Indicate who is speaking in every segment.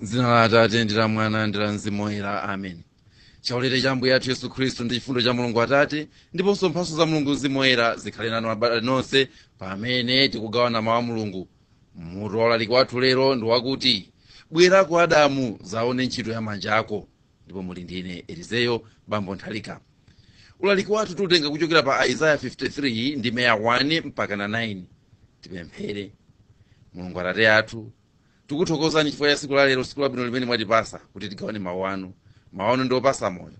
Speaker 1: Zina la Atate ndi la Mwana ndi la Mzimu Woyera. Amen. Chaulere cha Ambuye athu Yesu Khristu ndi chifundo cha Mulungu Atate ndiponso mphatso za Mulungu Mzimu Woyera zikhale nanu abale nonse pamene tikugawana mawu a Mulungu. Mutu wa ulaliki wathu lero ndi wakuti Bwerako Adamu, zaone ntchito yamanja ako. Ndipo muli ndine Elizeo Nthalika. Ulaliki wathu tutenga kuchokera pa Isaiah 53 ndi meya 1 mpaka na 9. Tipemphere. Mulungu Atate athu, tikuthokozani chifukwa ya siku la lero, siku labwino limene mwatipasa kuti tigawane mawu anu. Mawu anu ndi opasa moyo.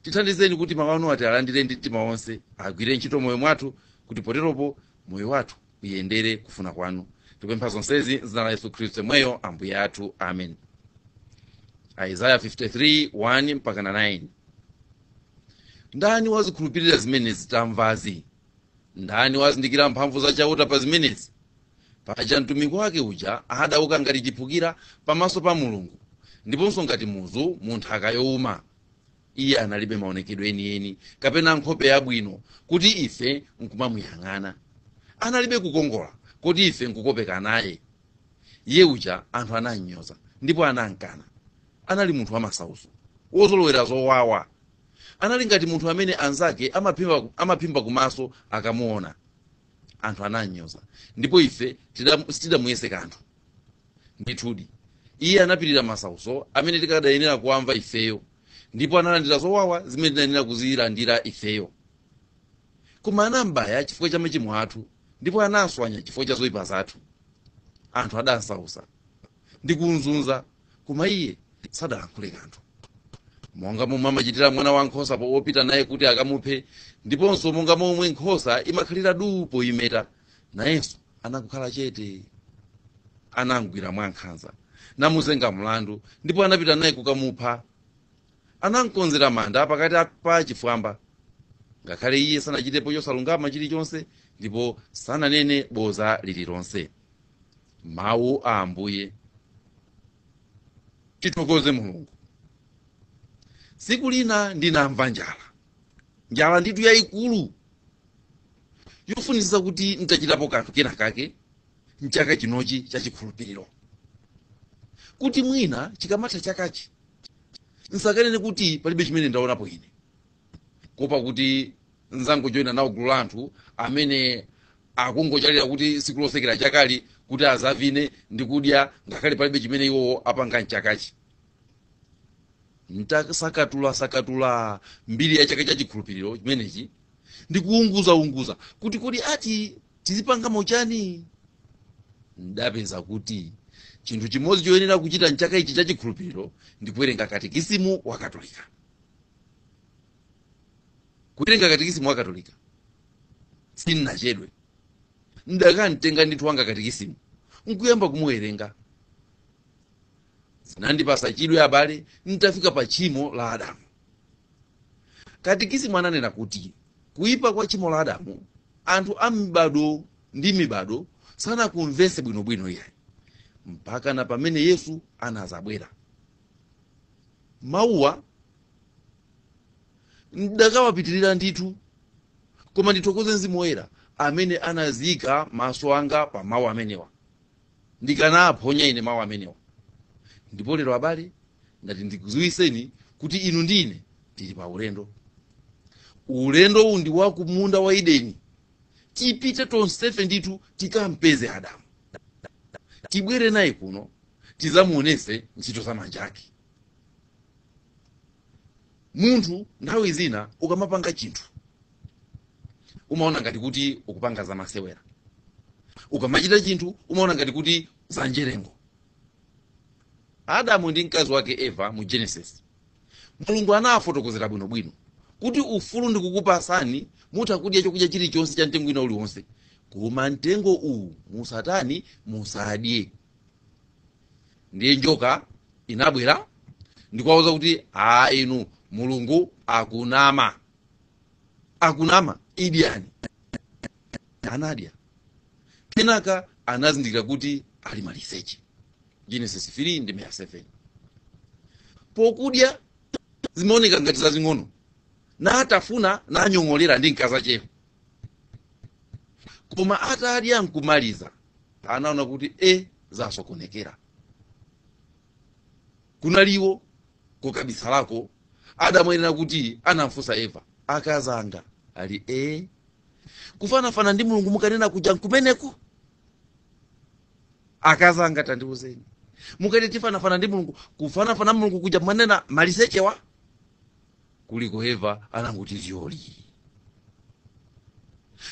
Speaker 1: Tithandizeni kuti mawu anu atilandire ndi mtima wonse, agwire ntchito moyo mwathu, kuti poteropo moyo wathu uyendere kufuna kwanu. Tikupempha zonsezi m'dzina la Yesu Khristu mweyo Ambuye athu. Amen. Isaiah 53 1 mpaka na 9. Ndani wazikhulupirira zimenezi tamvazi? Ndani wazindikira mphamvu za chauta pa zimenezi? Paja mtumiki wake uja adauka ngati chiphukira pamaso pa Mulungu, ndiponso ngati muzu mu nthaka yowuma. Iye analibe maonekedwe enieni kapena nkhope yabwino kuti ife nkumamuyang'ana. Analibe kukongola kuti ife nkukopeka naye. Iye uja anthu ananyoza ndipo anankana. Anali munthu wamasautso, wozolowera zowawa. Anali ngati munthu amene anzake amaphimba kumaso akamuona. Anthu ananyoza ndipo ife sitidamuyese kanthu. Ndithudi iye anapirira masautso amene tikadayenera kuwamva ifeyo, ndipo analandira zowawa zimene tinayenera kuzilandira ifeyo. Koma anambaya chifukwa cha machimo athu, ndipo anaswanya chifukwa cha zoyipa zathu. Anthu adansausa ndi kunzunza, koma iye sadalankhule kanthu. Monga momwe amachitira mwana wankhosa wopita naye kuti akamuphe, ndiponso monga momwe nkhosa imakhalira duu poyimeta, nayenso anakukhala chete. Anamugwira mwankhanza, namuzenga mlandu, ndipo anapita naye kukamupha. Anamkonzera manda pakati pa chifwamba, ngakhale iye sanachitepo chosalungama chilichonse, ndipo sananene boza lililonse. Mawu a Ambuye. Tithokoze Mulungu. Siku lina ndinamva njala nditu yayikulu, yofunitsitsa kuti nditachitapo kanthu kena kake mchaka chinochi chachikhulupiriro, kuti mwina chikamatha chakachi nsakanene kuti palibe chimene ndaonapo ine, kopa kuti nzangojoyina nawo gulu la anthu amene akungochalira kuti siku losekera chakali kuti azavine ndi kudya, ngakhale palibe chimene iwowo apanga mchakachi. Ntakasakatula mbiri ya chaka chachikhulupiriro chimenechi ndikuunguza kuti kodi ati tizipangamo chani. Ndapeza kuti chinthu chimodzi choyenera kuchita mchaka ichi chachikhulupiriro ndi kuwerenga katekisimu wa Katolika. Kuwerenga katekisimu wa Katolika sinnachedwe, ndakantenga ndithu wanga katekisimu nkuyamba kumuwerenga. Zinandipasa chidwi abale, nitafika pa tchimo la Adamu. Katekisimu ananena kuti kuyipa kwa tchimo la Adamu, anthu a mibado ndi mibado sanakumvese bwinobwino iye, mpaka na pamene Yesu anazabwera. Mawuwa ndakawapitirira ndithu, koma ndithokoze Mzimu Woyera amene anazika maso anga pa mawu amenewa, ndikanaphonya ine mawu amenewa. Ndipo lero abale, ndati ndikuziwiseni kuti inu ndine tili pa ulendo. Ulendo uwu ndi wa kumunda wa Edeni. Tipite tonsefe ndithu tikampeze Adamu, tibwere naye kuno tizamuonese ntchito za manja ake. Munthu nthawi zina ukamapanga chinthu umaona ngati kuti ukupanga za masewera, ukamachita chinthu umaona ngati kuti za njerengo. Adamu ndi mkazi wake Eva mu Genesis, Mulungu anafotokozera bwinobwino kuti ufulu ndikukupasani mutha kudya chokudya chilichonse cha mtengo wina uliwonse, koma mtengo uwu musatani musadye. Ndiye njoka inabwera ndikuwauza kuti inu Mulungu akunama idyani. Anadya, kenaka anazindikira kuti ali maliseche. Genesis 3 ndi 7. Pokudya zimaoneka ngati zazing'ono, natafuna nanyong'olera ndi nkaza cheho, koma atadya nkumaliza anaona kuti zasokonekera. kunaliwo kukabisalako Adamu ayenera kuti anamfunsa Eva, akazanga ali kufanafana ndi Mulungu mukanena kuja kumeneko? Akazanga tandiuzeni, mukati tifanafana ndi Mulungu, kufanafana Mulungu kuja manena malisechewa? Kuliko Eva ananguti vyoli.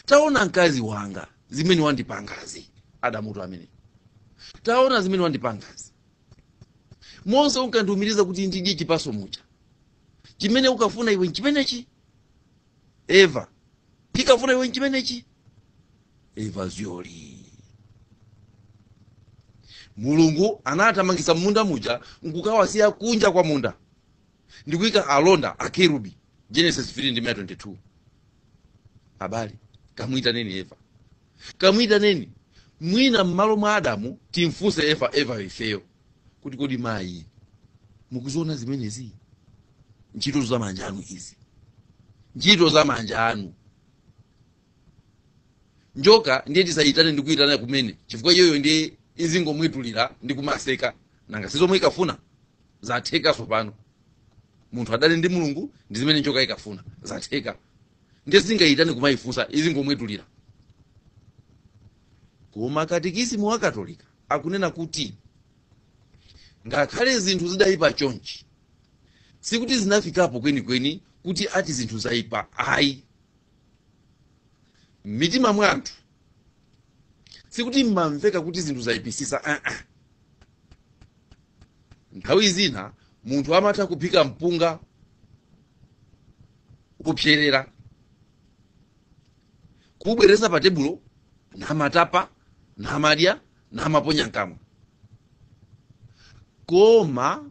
Speaker 1: Taona mkazi wanga zimene wandipangazi. Adamu tu amene, taona zimene wandipangazi. Monse unkandiumiriza kuti ndidye chipaso mucha, chimene ukafuna iwe nchimenechi. Eva, tikafuna iwe nchimenechi. Eva zyoli. Mulungu anatamangisa munda muja nkukawasiya kunja kwa munda ndikuika alonda akerubi. Genesis 3:22. Abali kamwita neni Eva, kamwita neni mwina mmalo mwa Adamu timfunse Eva ifeyo kuti kodi mayi mukuziona zimenezi? Ntchito za manja anu izi, ntchito za manja anu. Njoka ndiye tisayitane ndikuitana kumene chifukwa yoyo ndiye izingomwitulira ndi kumaseka, nanga sizomwe ikafuna zatheka. Sopano munthu adali ndi Mulungu ndi zimene njoka ikafuna zatheka, ndiye zingayitane kumayifunsa izingomwitulira. Koma katekisimu wa Katolika akunena kuti ngakhale zinthu zidayipa chonchi, sikuti zinafikapo kwenikweni kuti ati zinthu zayipa. Ayi, mitima mwanthu sikuti mmamveka kuti zinthu zayipisisa. Nthawi zina munthu amatha kuphika mpunga kupyerera, kubweresa pa tebulo, namatapa, namadya, namaponya nkamwa. Koma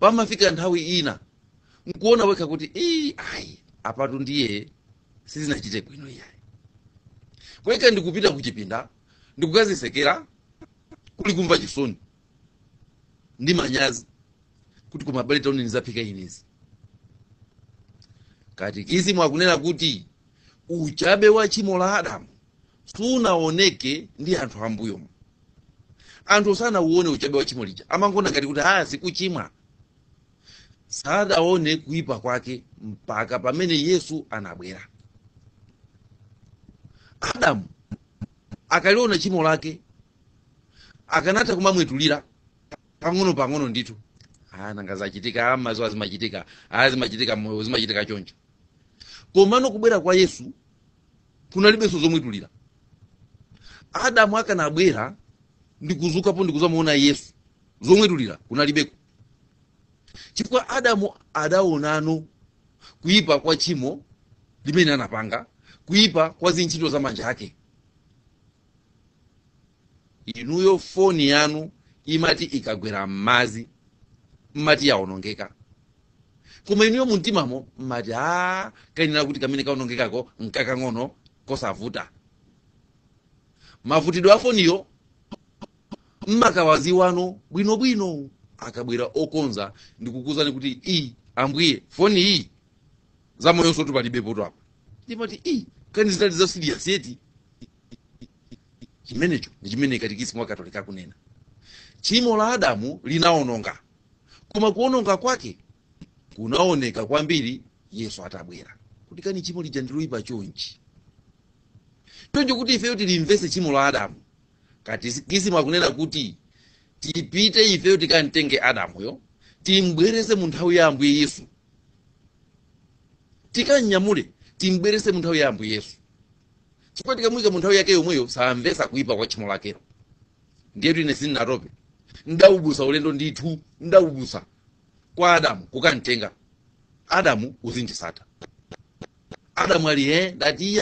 Speaker 1: pamafika nthawi ina nkuona weka kuti ayi apatu ndiye sizinachite bwino yayi. Kweka ndikupita kuchipinda ndikukazisekera kuli kumva chisoni ndi manyazi kuti kumabale tauni nizaphika inezi. Katekisimu akunena kuti uchabe wa chimo la Adamu sunaoneke ndi anthu ambuyo. Anthu sanauone uchabe wa chimo lija, amangona ngati kuti sikuchimwa. Sadaone kuipa kwake mpaka pamene Yesu anabwera. Adamu akaliona chimo lake akanatha kumamwetulira pang'ono ndithu. Nanga zachitika, amazo azimachitika, moyo zimachitika choncho. Komano kubwera kwa Yesu kunalibenso zomwetulira. Adamu akanabwera ndikuzukapo ndikuzamuona Yesu, zomwetulira kunalibeko. Chifukwa Adamu adaonano kuipa kwa chimo limene anapanga, kuipa kwa zintchito za manja ake. Inuyo foni yanu imati ikagwera m'madzi mmati yaonongeka, koma inuyo muntimamo mmati kanena kuti kamene kaonongekako nkakang'ono kosavuta. Mavutidwe a foniyo mmakawaziwano bwinobwino, akabwera okonza ndikukuzani kuti ambuye foni iyi zamoyo sotu palibepo tu apa. Ndimati kani zitali za serious yeti. Chimenecho ndi chimene katekisimu wa Katolika kunena. Chimo la Adamu linaononga, koma kuononga kwake kunaoneka kwambiri Yesu atabwera. Kuti kani chimo lija ndiloyipa chonchi. Choncho kuti ifeyo tilimvese chimo la Adamu, katekisimu akunena kuti tipite ifeyo tikantenge Adamuyo timbwerese mu nthawi ya Ambuye Yesu. Tikanyamule timbwerese mu nthawi ya Ambuye Yesu. Chifukwa tikamuyika mu nthawi yake yomweyo samvesa kuipa kwa chimo lakero. Ndiye ine sininatope ndaubusa ulendo ndithu, ndaubusa kwa Adamu kukantenga. Adamu uzindisata. Adamu ali dati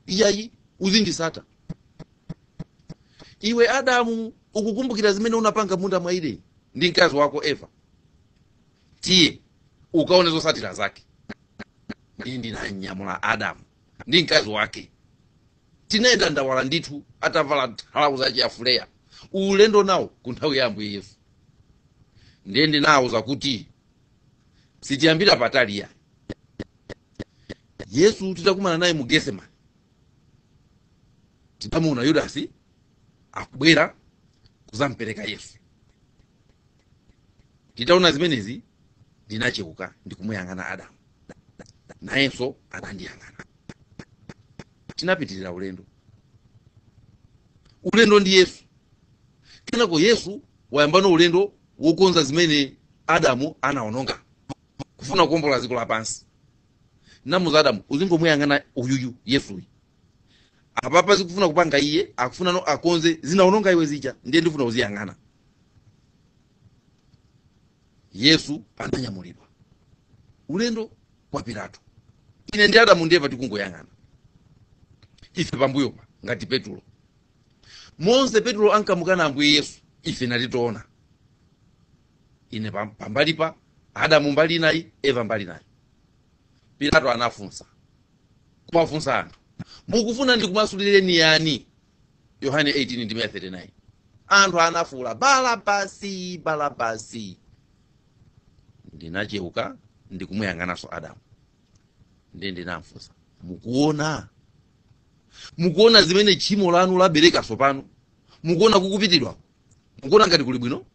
Speaker 1: iyayi uzindisata. Iwe Adamu ukukumbukira zimene unapanga munda mwaide ndi mkazi wako Eva. Tiye ukaone zosatira zake. Ndi nanyamula Adamu ndi mkazi wake. Tinenda ndawala ndithu atavala nthawi zache afuleya. Ulendo nawo ku nthawi ya Ambuye Yesu. Ndende nawo zakuti sitiyambira pataliya. Yesu titakumana naye mu Getsemani, titamuona Yudasi akubwera kuzampereka Yesu. titaona zimenezi ndinacheuka ndikumuyang'ana Adamu, nayenso anandiyang'ana. Tinapitirira ulendo ndi Yesu. Kenako Yesu wayambano ulendo wokonza zimene Adamu anaononga, kufuna kuombola dziko lapansi. Namuza Adamu, uzingomuyang'ana uyuyu Yesu. Apapa zikufuna kupanga iye, akufuna no akonze zinaononga iwe zija, ndiye ndifuna uziyang'ana. Yesu ananyamulidwa. Ulendo kwa Pilato. Ine ndi Adamu ndiye patikungoyang'ana. Ife pambuyo pa ngati Petro. Monse Petro ankamukana Ambuye Yesu, ife natitoona. Ine pambali pa Adamu mbali nayi, Eva mbali nayi. Pilato anafunsa. Kumafunsa anthu, mukufuna ndikumasulireni yani? Yohane 18:39. Anthu anafuula, Balabasi, Balabasi. Ndinacheuka ndikumuyang'ananso Adamu. Ndiye ndinafunsa, mukuona zimene tchimo lanu labereka tsopano? Mukuona kukupitidwa? Mukuona ngati kuli bwino?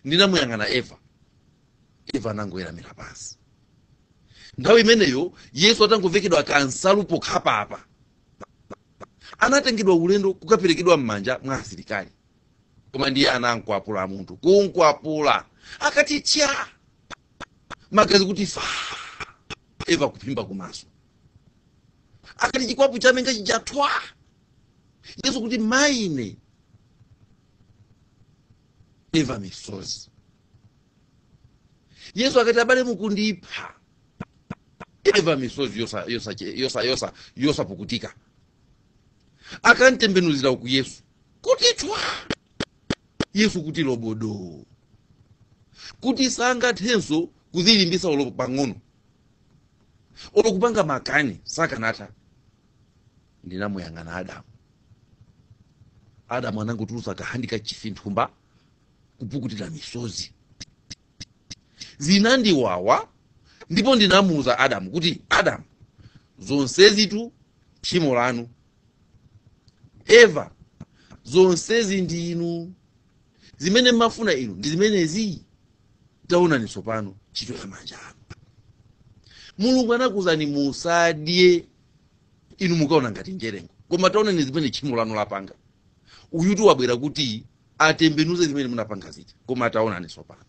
Speaker 1: Ndinamuyang'ana Eva. Eva anangoweramira pansi. Nthawi imeneyo Yesu atangovekedwa kansalu pokhapapa. Anatengedwa ulendo kukaperekedwa m'manja mwa asilikali. Koma ndiye anankwapula munthu, kunkwapula. Akati tcha. Magazi kuti fa. Eva kuphimba kumaso. Akati chikwapu chamenga chijatwa. Yesu kuti maine. Eva misozi. Yesu akati abale mukundipha. Eva misozi yosa pukutika. Akantembenuzira ku Yesu. Kuti twa. Yesu kuti lobodo. Kuti sangathenso kuzilimbisa olo pang'ono. Olo kupanga makani sakanatha. Ndinamuyang'ana Adamu. Adamu anangotulusa kahandika chifinthumba kupukutira misozi. Zinandiwawa. Ndipo ndinamuza Adamu kuti, Adamu, zonsezi tu tchimo lanu. Eva, zonsezi ndinu. Zimene mafuna inu ndi zimenezi. Taonani tsopano ntchito ya manja anu. Mulungu anakuzani musadye, inu mukaona ngati njerengo. Koma taonani zimene tchimo lanu lapanga. Uyutu wabwera kuti atembenuze zimene munapanga zija. Koma taonani tsopano.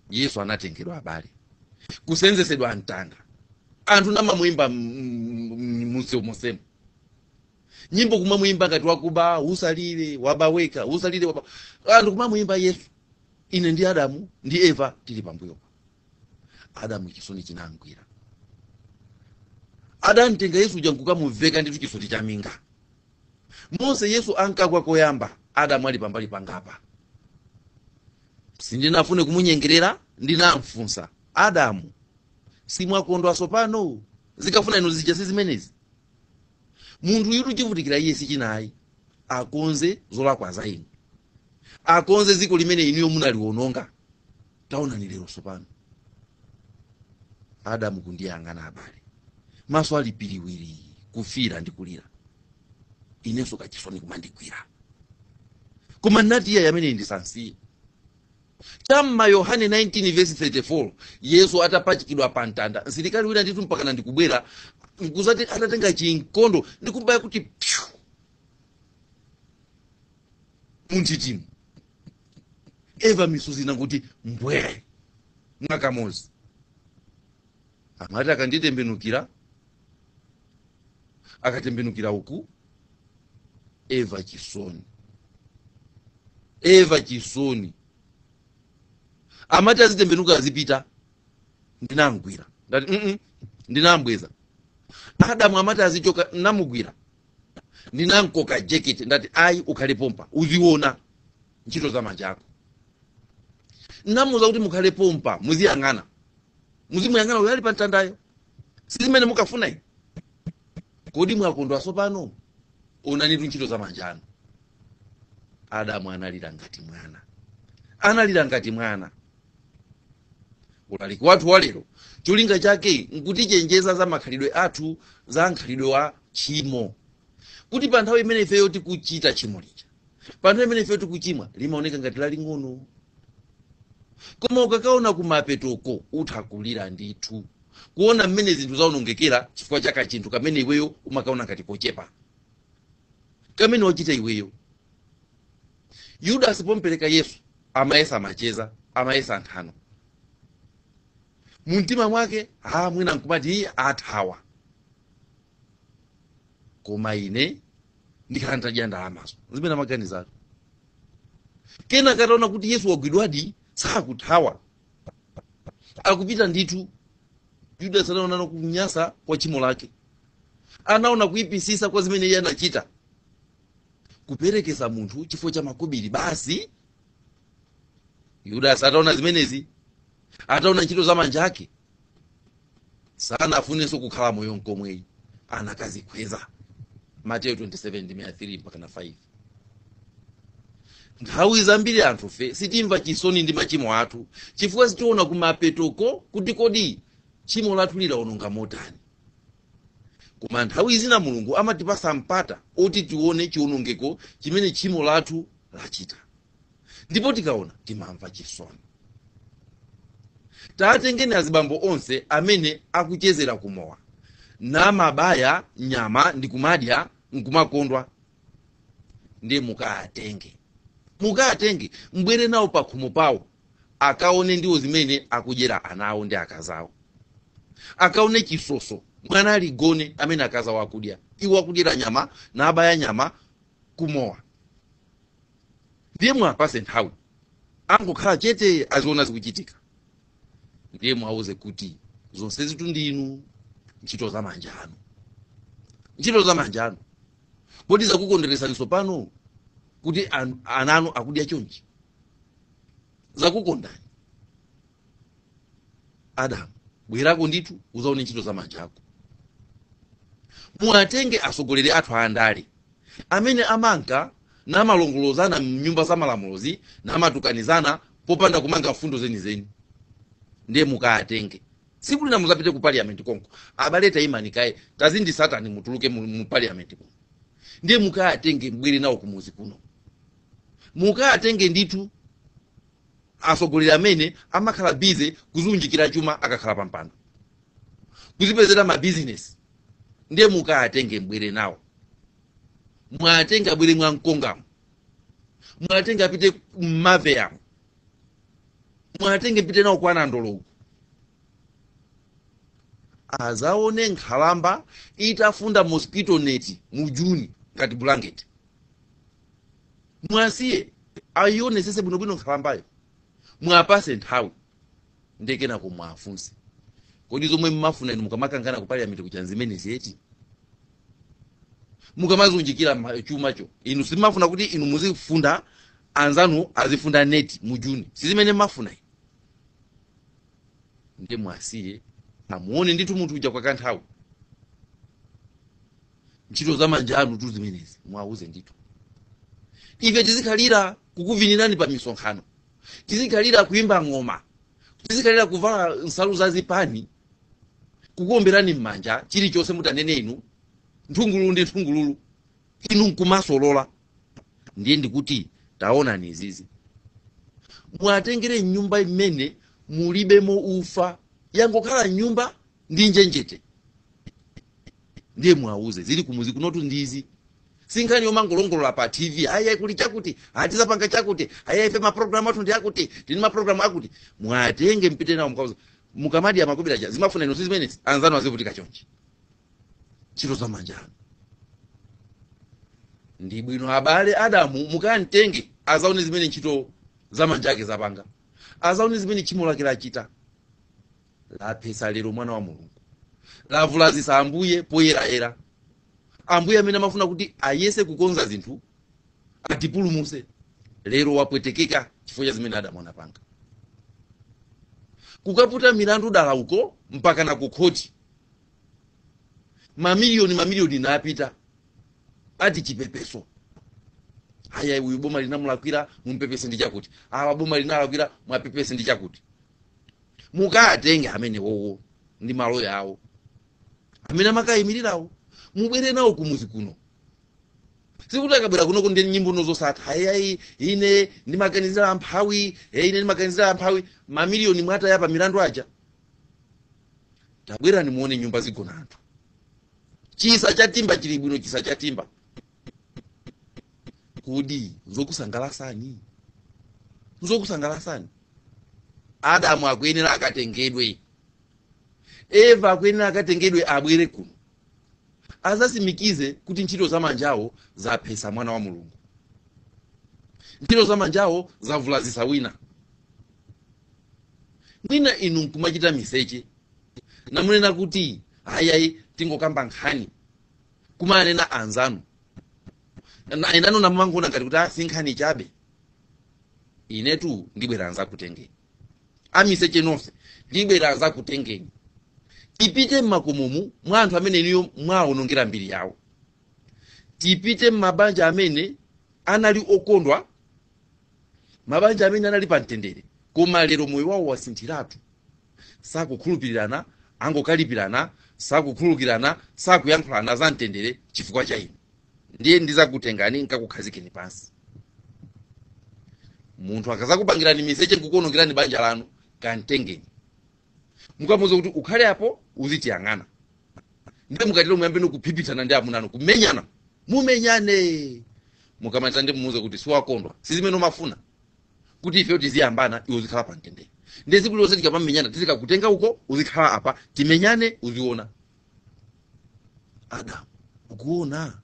Speaker 1: Yesu anatengedwa abale. Kusenzesedwa mtanda. Anthu namamuyimba mosemo. Nyimbo kumamuyimba ngati wakuba, usalire, wabaweka, usalire, waba. Anthu kumamuyimba Yesu. Ine ndi Adamu, ndi Eva, tili pambuyo. Adamu chisoni chinangwira. Adantenga Yesu jankuka muveka ndi chisoni chaminga. Mose Yesu ankagwa koyamba, Adamu ali pambali pangapa. Sindinafune kumunyengerera, ndinamfunsa, Adamu, simwakondwa tsopano, zikafuna inu zija zimenezi. Munthu yutu chivutikira iye sichinayi, akonze zolakwa za inu. Akonze ziko limene inuyo munaliwononga. Taonani lero tsopano. Adamu kundiyang'ana abale. Maso ali piliwiri, kufira ndi kulira. Inenso kachisoni kumandigwira. Koma nati iya yamene ndisansiye. Chamma Yohane 19:34, Yesu atapachikidwa pa mtanda. Nsilikali wina nditu mpaka ndikubwera, nkuzati atatenga chinkondo ndikubaya kuti pyu. Muntitimu. Eva misozi nanguti mbwe. Mwakamozi. Amati akanditembenukira. Akatembenukira uku. Eva chisoni. Eva chisoni. Amati azitembenuka azipita. Ndinamgwira. Ndati ndinambweza. Adamu amati azichoka namugwira. Ndinankoka jacket ndati ayi ukhale pompa. Uziona ntchito za manja ako. Namuza kuti mukhale pompa, muziyang'ana. Muzimuyang'ana uyo ali pa mtandayo. Sizimene mukafuna iyi. Kodi mwakondwa tsopano? Onani ntchito za manja anu. Adamu analira ngati mwana. Analira ngati mwana. Wolalika wathu walero cholinga chake nkutichenjeza za makhalidwe athu, za nkhalidwe wa tchimo. Kuti pa nthawi imene ifeyo tikuchita tchimo lija, pano imene ife tikuchimwa limaoneka ngati laling'ono, koma ukakaona kumapetoko uthakulira ndithu kuona mmene zinthu zaonongekera chifukwa chaka chinthu kamene iweyo umakaona ngati pochepa, kamene wachita iweyo. Yudasi pompereka Yesu amayesa macheza, amayesa nthano muntima mwake, mwina nkumati athawa, koma ine ndikhala nditadya ndalamazo zimene amaganizatu. Kena kataona kuti Yesu wagwidwadi sakuthawa, akupita ndithu. Yudasi anaona kunyasa kwa chimo lake, anaona kuipisisa kwa zimene iye anachita, kuperekeza munthu chifukwa cha makobiri basi. Yudasi ataona zimenezi, ataona ntchito za manja ake, sana afunenso kukhala moyo nkomweyi, anakazikweza. Mateyu 27:3-5. Nthawi zambiri anthu fe sitimva chisoni ndi machimo athu chifukwa sitiona kumapetoko kuti kodi chimo lathu lilaononga motani. Koma nthawi zina Mulungu amatipasa mpata oti tione chiwonongeko chimene chimo lathu lachita, ndipo tikaona timamva chisoni. Tatengeni azibambo onse amene akuchezera kumowa namabaya nyama ndi kumadya nkumakondwa, ndiye mukatenge mbwere nawo pakhomo pawo, akaone ndiwo zimene akudyera anawo ndi akazawo, akaone chisoso mwana aligone amene akazawo akudya, iwo akudyera nyama nabaya nyama kumowa. Ndiye mwapase nthawi angokhala chete aziona zikuchitika, ndiye mwauze kuti zonse zitu ndinu ntchito za manja anu, ntchito za manja anu. Kodi zakukondweresaniso pano kuti ananu akudya chonchi? Zakukondani? Adamu, bwerako ndithu uzaone ntchito za manja ako. Muatenge asogoleri athu andale amene amanka namalongolozana mnyumba za malamulozi namatukanizana popanda kumanga fundo zenizeni, ndiye mukaatenge. Siku lina muzapite ku parliament konko, abaleta imani kaye tazindi satani mutuluke mu parliament konko, ndiye mukaatenge mbwire nawo kumuzi kuno. Mukaatenge ndithu asogoleri amene amakhala bize kuzunjikira chuma akakhala pampando, kuzipezera ma business, ndiye mukaatenge mbwire nawo. Mwatenge abwire mwankongamu, mwatenge apite mmaveyamu, mwatenge pite nawo kwa nandolo, azaone nkhalamba itafunda mosquito net mujuni ngati blanket. Mwasiye ayione sese bwinobwino nkhalambayo, mwapase nthawi ndekena kumwafunse kodi zomwe mmafuna inu mukamakangana ku parliament kuchanza zimene ziyeti, mukamazunjikira chumacho inu simafuna kuti inu muzifunda anzanu azifunda net mujuni, sizimene mmafuna. Ndiye mwasiye amuone ndithu munthu uja kwa kanthawi, ntchito za manja anu tu zimenezi mwauze ndithu. Ife tizikhalira kukuvinirani pa misonkhano, tizikhalira kuimba ng'oma, tizikhalira kuvala nsalu zazipani, kukuomberani m'manja chilichonse mutanene inu nthungululu ndi nthungululu, inu nkumasolola. Ndiye ndikuti taonani izizi, mwatengere nyumba imene mulibemo ufa, yangokhala nyumba ndi njenjete, ndiye mwauze zili kumuzi kunotu ndizi. Sinkhani yomangolongolola pa TV, aya kuli chakuti, atizapanga chakuti, aya ife maprogramu athu ndi akuti, tini maprogramu akuti. Mwatenge mpite nawo mukauza, mukamadi ya makobira ja zimafuna inu zimenezi anzanu azivutika chonchi. Ntchito za manja anu. Ndi bwino abale Adamu mukantenge azaone zimene ntchito za manja ake zapanga, azaone zimene chimo lake lachita. Lapesa lero mwana wa Mulungu, lavulazisa Ambuye poyeraera, Ambuye amene amafuna kuti ayese kukonza zinthu atipulumuse. Lero wapwetekeka chifukwa cha zimene Adamu anapanga, kukaputa milandu dala uko mpaka na kukhoti, mamiliyoni napita ati chipepeso. Aya uyu boma linamulakwira mumpepese ndi chakuti, awa boma linalakwira mwapepese ndi chakuti. Mukaatenge amene wowo ndi malo yawo amene amakayimirirawo, mubwere nawo kumuzi kuno. sikuti akabwera kuno ndi nyimbo nozosatha ayi ine ndimaganizira amphawi ine ndimaganizira amphawi mamiliyoni mwata yapa milandu aja. Tabwera nimuone nyumba zigona anthu. Chisa chatimba chili bwino, chisa chatimba kudi zokusangalasani? Zokusangalasani? Adamu akwenera akatengedwe, Eva akwenera akatengedwe abwere kuno azasimikize kuti ntchito za manjawo zaphesa mwana wa Mulungu, ntchito za manjawo zavulazisa wina. Mwina inu nkumachita miseche namunena kuti ayayi tingokamba nkhani kumanena anzanu inanu namangona ngati kuti asinkhani chabe. Inetu ndibwera nzakutengeni, amiseche nonse ndibwera nzakutengeni. Tipite mmakomomu mwa anthu amene niyo mwaonongera mbiri yawo, tipite mmabanja amene anali okondwa, mabanja amene anali pamtendere, koma lero moyo wawo wasinthiratu. Sakukhulupirana, angokalipirana, sakukhulukirana, sakuyankhulana za mtendere chifukwa cha inu. Ndiye ndizakutengani nkakukhazikeni pansi. Munthu akazakupangirani miseche nkukuonongerani banja lanu, kantengeni. Mukamuza kuti ukhale apo uzitiyang'ana. Ndiye mukatilo muyambe nokuphipitana ndi amunanu, kumenyana, mumenyane. Mukamata ndi mumuza kuti siwakondwa, sizimene mafuna kuti ife tiziyambana iwe uzikhala pamtendere. Ndiye tsiku lonse tikapamenyana tizikakutenga uko uzikhala apa timenyane uziona. Adamu ukuona,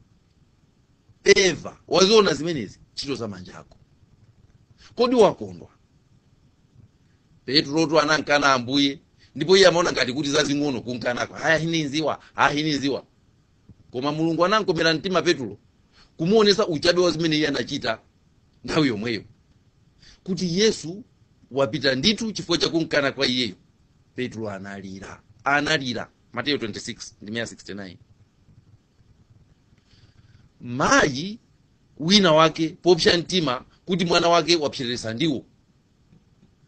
Speaker 1: Eva waziona zimenezi ntchito za manja ako. Kodi wakondwa? Petro anankana Ambuye, ndipo iye amaona ngati kuti zazing'ono kunkanako. Haya hiniziwa. Koma Mulungu anankomera mtima Petro kumuonesa uchabe wa zimene iye anachita nthawi yomweyo, kuti Yesu wapita ndithu chifukwa cha kunkana kwa iyeyo. Petro analira. Mateyo 26:69. Mayi wina wake popsha mtima kuti mwana wake wapseresa ndiwo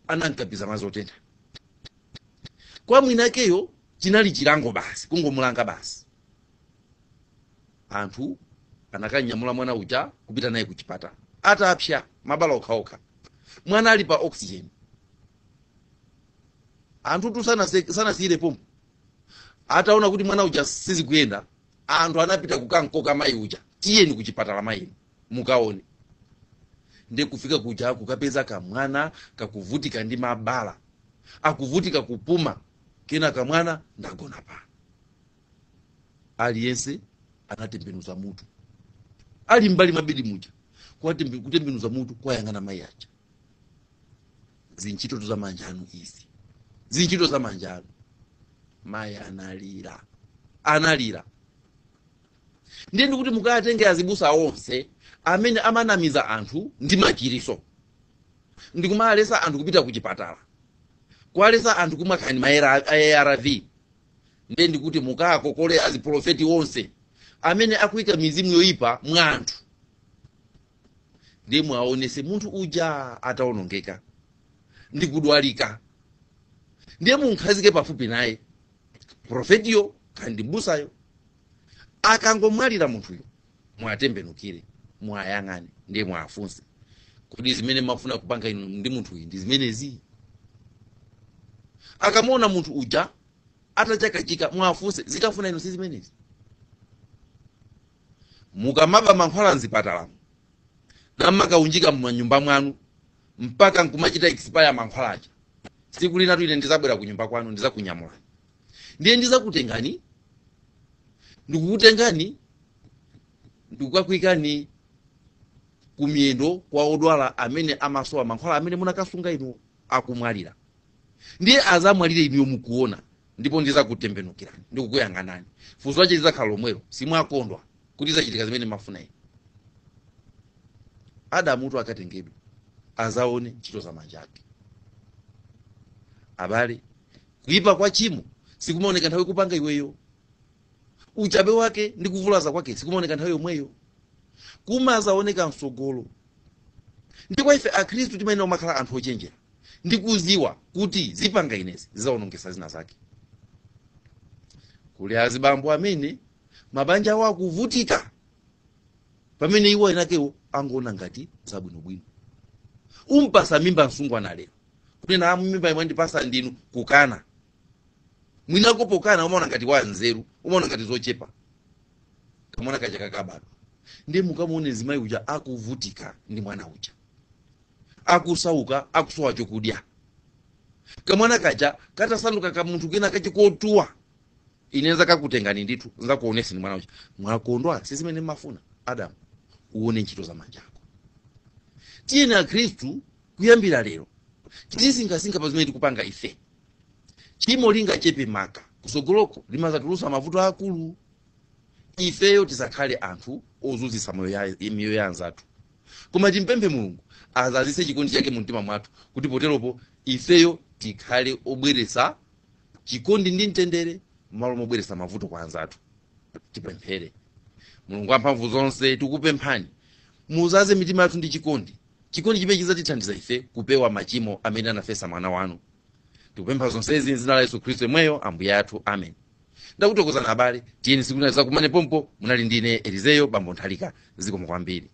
Speaker 1: anankapiza mazotenda. Kwa mwinakeyo chinali chilango basi, kungomulanga basi. Anthu anakanyamula mwana uja kupita naye kuchipatala, atapsha mabala okhaokha, mwana ali pa oxygen. Anthu tu sana siyire pompo, ataona kuti mwana uja sizikuyenda, anthu anapita kukankoka mayi uja, tiyeni kuchipatala mayi mukaone. Ndiye kufika kuja kukapeza kamwana kakuvutika ndi mabala, akuvutika kupuma, kena kamwana ndagona pa. Aliyense anatembenuza mutu, ali mbali mabidi muja kutembenuza mutu kwa yang'ana mayi aja. Zintchito za manjanu izi, zintchito za manjanu. Mayi analira. Ndiye ndikuti mukatenge azibusa onse amene amanamiza anthu ndi machiriso, ndikumalesa anthu kupita kuchipatala, kwalesa anthu kumakhani maera ARV. Ndiye ndikuti mukakokole aziprofeti onse amene akuyika mizimu yoyipa mwa anthu, ndiye mwaonese munthu uja ataonongeka ndikudwalika. Ndiye munkhazike pafupi naye profetiyo kandi mbusayo. Akangomwalira munthuyo mwatembenukire, mwayang'ane, ndiye mwafunse kodi zimene mafuna kupanga inu ndi munthu uyu ndi zimenezi. Akamona munthu uja atachakachika mwafunse zikafuna inu si zimenezi. Mukamaba mankhwala mzipatalamu namakaunjika mnyumba mwanu mpaka nkumachita expire mankhwala aja, siku linatu ine ndizabwera ku nyumba kwanu ndizakunyamula. Ndiye ndizakutengani, ndikukutengani ndikukakwikani kumiyendo kwa odwala amene amasowa mankhwala amene munakasunga inu akumwalira. Ndiye azamwalire inu mukuona, ndipo ndizakutembenukirani ndikukuyang'anani. Funso lache lizakhala lomwelo, simwakondwa kuti zachitika zimene mafuna inu. Adamu akatengedwa azaone ntchito za manja ake. Abale, kuipa kwa chimo sikumaoneka nthawi kupanga iweyo, uchabe wake ndi kuvulaza kwake sikumaoneka nthawi yomweyo, kumazaoneka msogolo. Ndikwa ife akhristu timayenera kumakhala anthu ochenjera ndikuziwa kuti zipanga inezi zizaonongesa zina zake. Kuli azibambo amene mabanja awo akuvutika, pamene iwo enakewo angoona ngati zabwinobwino. Umpasa mimba msungwana lero kunena mimba imwe ndipasa ndinu kukana. Mwinako pokana umaona ngati wa nzeru, umaona ngati zochepa. Kamwana kaja kakabadwa ndi mukamuone zimayi uja akuvutika ndi mwana uja, akusauka, akusowa chokudya. Kamwana kaja katasanduka ka munthu kena kachikotuwa, inenza kakutengani ndithu nzakuonesa ni mwana uja mwakondwa sizimene mafuna. Adamu, uone ntchito za manja ako. Tiyeni akhristu kuyambira lero titisingasinga pa zimene tikupanga ife. Chimo linga chepe maka kusogoloko limazatulusa mavuto akulu. Ifeyo tisakhale anthu ozunzitsa miyoyo ya anzathu, koma timpemphe Mulungu azazise chikondi chake mu mtima mwathu kuti poteropo ifeyo tikhale obweretsa chikondi ndi mtendere malo mobweretsa mavuto kwa anzathu. Tipemphere. Mulungu wamphamvu zonse tikupemphani muzaze mitima yathu ndi chikondi chimene chizatithandiza ife kupewa machimo amene anafesa mwana wanu. Tikupempha zonsezi m'dzina la Yesu Khristu yemweyo Ambuye athu. Amen. Ndakuthokozani abale, tiyeni siku lina tizakumane pompo. Munali ndine Elizeo Nthalika, zikomo kwambiri.